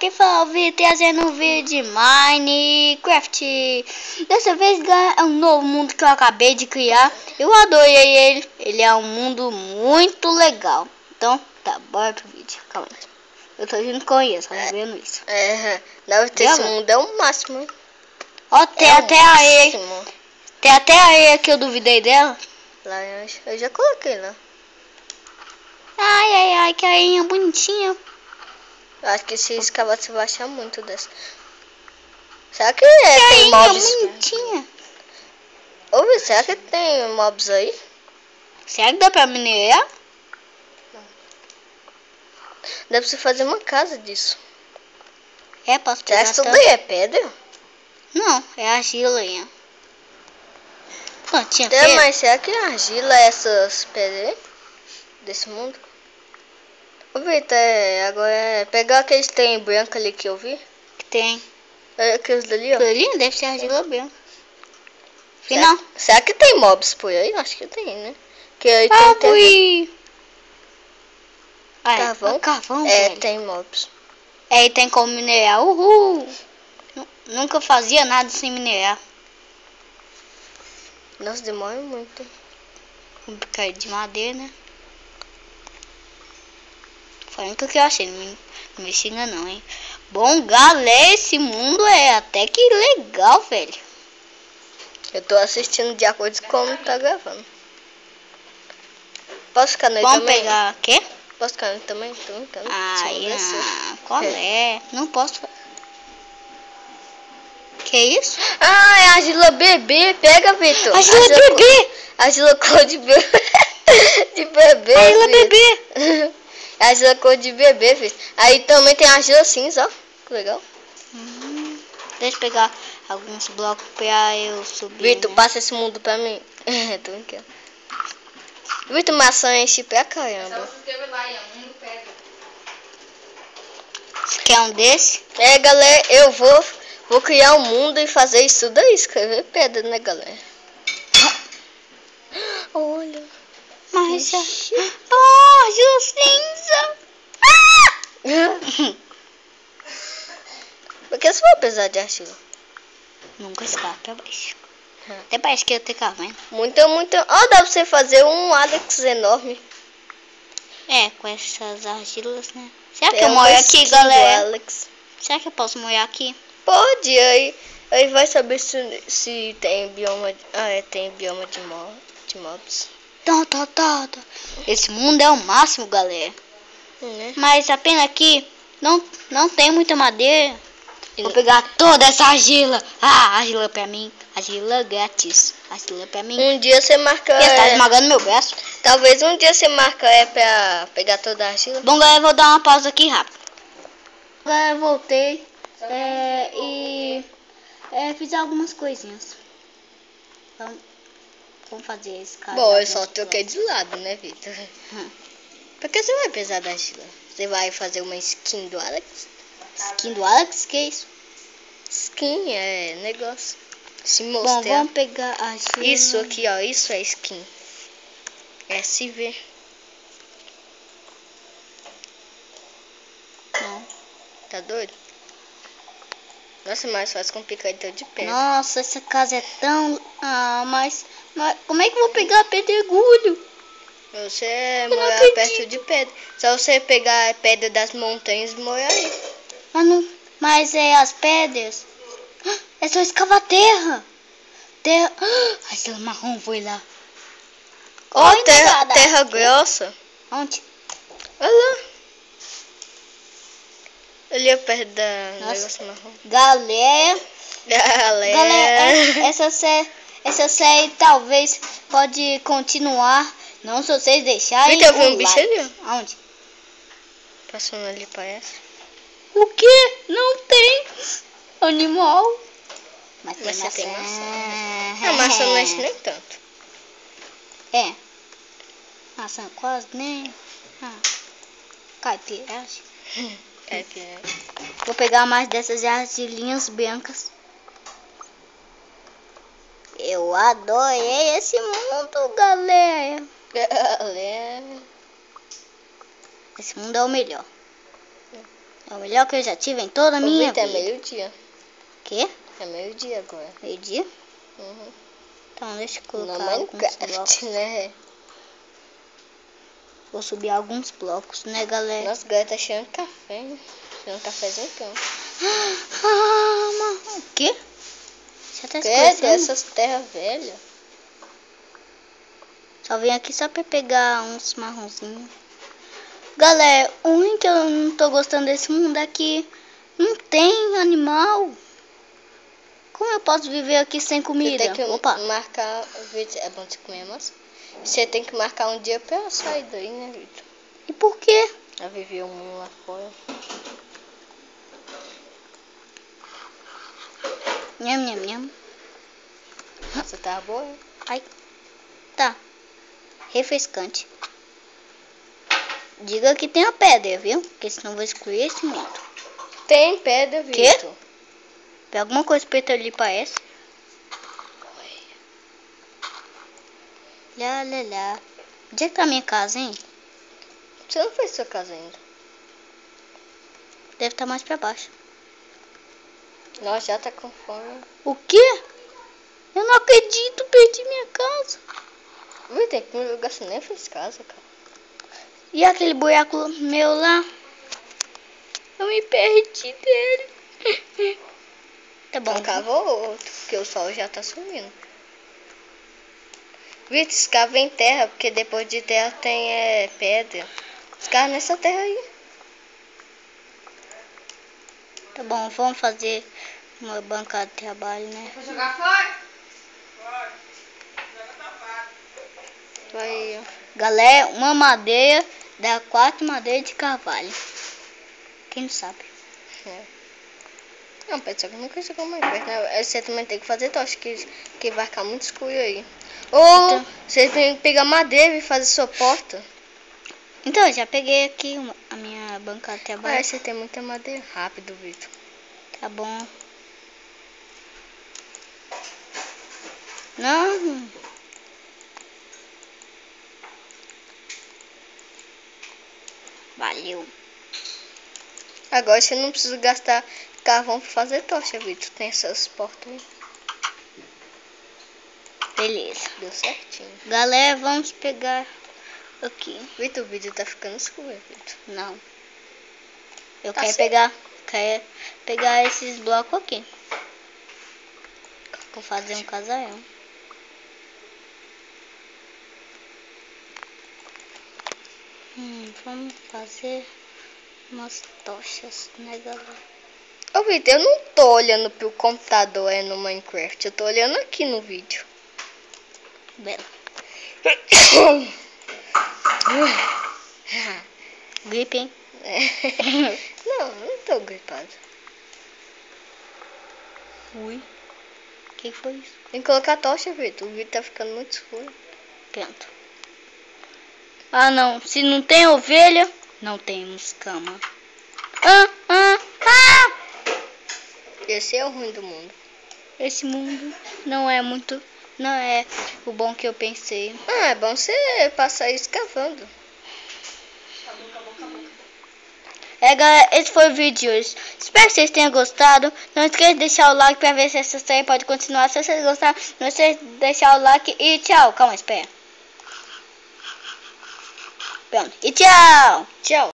quem fala o vídeo trazendo um vídeo de Minecraft. Dessa vez é um novo mundo que eu acabei de criar. Eu adorei ele. Ele é um mundo muito legal. Então, tá, bora pro vídeo. Calma aí. Eu tô junto com isso, tá vendo isso? Deve ter esse mundo é o máximo, hein? Ó, tem até a areia. Tem até a areia que eu duvidei dela. Laranja. Eu já coloquei lá. Ai, que areinha bonitinha. Eu acho que se escavar você vai achar muito dessa. Será que tem mobs? Bonitinha. Ô, será que tem mobs aí? Será que dá pra minerar? Dá pra você fazer uma casa disso. É, posso Será pegar que tudo aí é pedra? Não, é argila aí. Ó, tinha É, mas será que a argila é essas pedras aí? Desse mundo? Ô, Vitor, agora pegar aqueles trem branco ali que eu vi. Que tem. Aqueles dali, ó. Aquilo ali deve ser argila branca. Final. Será que tem mobs por aí? Acho que tem, né? Que aí tem carvão. Carvão, velho. Tem mobs. É, e tem como minerar. Uhul! Nunca fazia nada sem minerar. Nossa, demora muito. Um bocadinho de madeira, né? Foi a única que eu achei. Não me xinga não, hein? Bom, galera, esse mundo é até que legal, velho. Eu tô assistindo de acordo com como tá gravando. Posso ficar nele Vamos também? pegar o quê? Posso ficar nele também? Tô brincando. Qual é? Não posso. Que isso? Ah, é a argila bebê. Pega, Vitor. Argila bebê. Argila cor de bebê. De bebê. Argila bebê. Argila cor de bebê, Vitor. Aí também tem argila cinza, ó. Que legal. Deixa eu pegar alguns blocos pra eu subir. Vitor, passa esse mundo pra mim. Tô brincando. Vitor, maçã enche pra caramba. Você quer um desse? É, galera, eu vou criar um mundo e fazer isso daí. Escrever pedra, né, galera? Olha. Mas argila cinza. Por que você vai precisar de argila? Nunca escapa pra baixo. Até parece que eu tenho carvão. Muito. Ó, dá pra você fazer um Alex enorme. É, com essas argilas, né? Será que eu moro aqui, galera? Alex. Será que eu posso morar aqui? Pode, aí vai saber se tem bioma. Tem bioma de mobs. Tá. Esse mundo é o máximo, galera. Né? Mas a pena aqui não tem muita madeira. Vou pegar toda essa argila. Argila pra mim. Argila grátis. Argila pra mim. Um dia você marca. Tá esmagando meu braço. Talvez um dia você marca pra pegar toda a argila. Bom, galera, eu vou dar uma pausa aqui rápido. Agora eu voltei. E fiz algumas coisinhas. Vamos fazer esse cara. Bom, eu só troquei de lado, né, Vitor? Por que você vai precisar da argila? Você vai fazer uma skin do Alex? Skin do Alex? Que isso? Skin é negócio. Se Bom, mostrar. vamos pegar a argila. Isso aqui, ó. Isso é skin. SV. Não. Tá doido? Nossa, mais fácil com picador de pedra. Nossa, essa casa é tão... mas como é que eu vou pegar pedregulho? Você morar perto de pedra. Só você pegar a pedra das montanhas e morar aí. Mas as pedras... É só escavar terra. Argila marrom, vou ir lá. Ó, terra grossa. Onde? Olha lá. Ali é perto da negócio marrom. Galera, essa série talvez pode continuar. Não se vocês deixarem. Vitor, viu um bicho ali? Aonde? Passando ali, parece. O que? Não tem animal. Mas tem maçã. Tem maçã. A maçã não enche nem tanto. É. Maçã quase nem. Caipiragem. Vou pegar mais dessas argilinhas brancas. Eu adorei esse mundo, galera. Esse mundo é o melhor. É o melhor que eu já tive em toda a minha vida. É meio-dia. Quê? É meio-dia agora. Meio-dia? Uhum. Então deixa eu colocar No alguns Minecraft, blocos. né? Vou subir alguns blocos, né, galera? Nossa, galera tá cheirando café, né? Cheirando cafezinho então. O quê? Já tá Que escurecendo? essas terras velhas? Só vim aqui só pra pegar uns marronzinhos. Galera, o ruim que eu não tô gostando desse mundo é que não tem animal. Como eu posso viver aqui sem comida? Você tem que Opa! marcar... É bom de comer, mas... Você tem que marcar um dia pra sair daí, né, Vitor? E por quê? Pra viver o mundo lá fora. Nham, nham, nham. Você tá boa, hein? Ai. Tá. Refrescante. Diga que tem a pedra, viu? Porque senão eu vou excluir esse mundo. Tem pedra, Vitor. Pega alguma coisa preta ali, parece. Lá, lá, lá. Onde é que tá a minha casa, hein? Você não fez sua casa ainda. Deve estar mais pra baixo. Nós já tá com fome. O quê? Eu não acredito, perdi minha casa. Vitor, em primeiro lugar você nem fez casa, cara. E aquele buraco meu lá? Eu me perdi dele. Tá bom. Então cavou outro, porque o sol já tá sumindo. Vitor, escava em terra, porque depois de terra tem pedra. Escava nessa terra aí. Tá bom, vamos fazer uma bancada de trabalho, né? Vai jogar fora? Fora. Joga tapado. Vai, ó. Galera, uma madeira dá 4 madeiras de carvalho. Quem não sabe? Não, pessoal, que nunca jogou Minecraft, né? Você também tem que fazer tocha, que vai ficar muito escuro aí. Ou Então. você tem que pegar madeira e fazer sua porta. Então, eu já peguei aqui a minha bancada de trabalho. Você tem muita madeira. Rápido, Vitor. Tá bom. Não. Valeu. Agora você não precisa gastar carvão pra fazer tocha, Vitor. Tem essas portas aí. Beleza. Deu certinho. Galera, vamos pegar aqui. Vitor, o vídeo tá ficando escuro, Vitor. Não. Eu Tá quero certo. pegar esses blocos aqui. Vou fazer um casarão. Vamos fazer umas tochas, né, galera? Ô, Vitor, eu não tô olhando pro computador no Minecraft. Eu tô olhando aqui no vídeo. Bela. Gripe, hein? Não tô gripado. Ui. O que foi isso? Tem que colocar a tocha, Vitor. O vídeo tá ficando muito escuro. Pronto. Ah, não. Se não tem ovelha, não temos cama. Esse é o ruim do mundo. Esse mundo não é muito... Não é o bom que eu pensei. É bom você passar escavando. Galera, esse foi o vídeo de hoje. Espero que vocês tenham gostado. Não esqueça de deixar o like pra ver se essa série pode continuar. Se vocês gostaram, não esqueça de deixar o like e tchau. Calma, espera. Pronto. E tchau. Tchau.